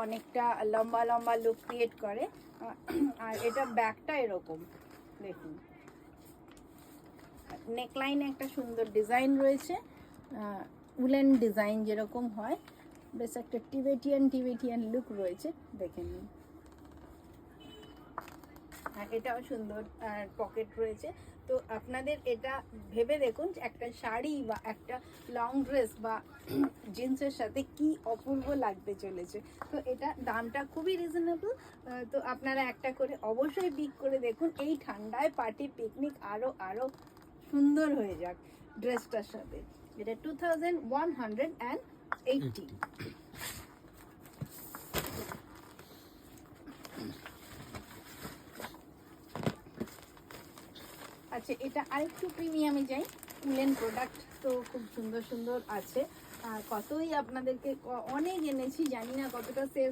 অনেকটা লম্বা লম্বা লুক ক্রিয়েট করে। আর এটা ব্যাকটা এরকম দেখুন, নেকলাইনে একটা সুন্দর ডিজাইন রয়েছে, উলেন ডিজাইন যেরকম হয়, বেশ একটা টিবেটিয়ান লুক রয়েছে, দেখে নিন। আর এটাও সুন্দর পকেট রয়েছে। তো আপনাদের এটা ভেবে দেখুন একটা শাড়ি বা একটা লং ড্রেস বা জিন্সের সাথে কি অপূর্ব লাগতে চলেছে। তো এটা দামটা খুবই রিজনেবল। তো আপনারা একটা করে অবশ্যই পিক করে দেখুন। এই ঠান্ডায় পার্টি পিকনিক আরও সুন্দর হয়ে যাক ড্রেসটার সাথে। এটা 2180। আচ্ছা, এটা আরেকটু প্রিমিয়ামে যাই। উলেন প্রোডাক্ট তো খুব সুন্দর সুন্দর আছে, কতই আপনাদেরকে অনেক এনেছি, জানি না কতটা সেল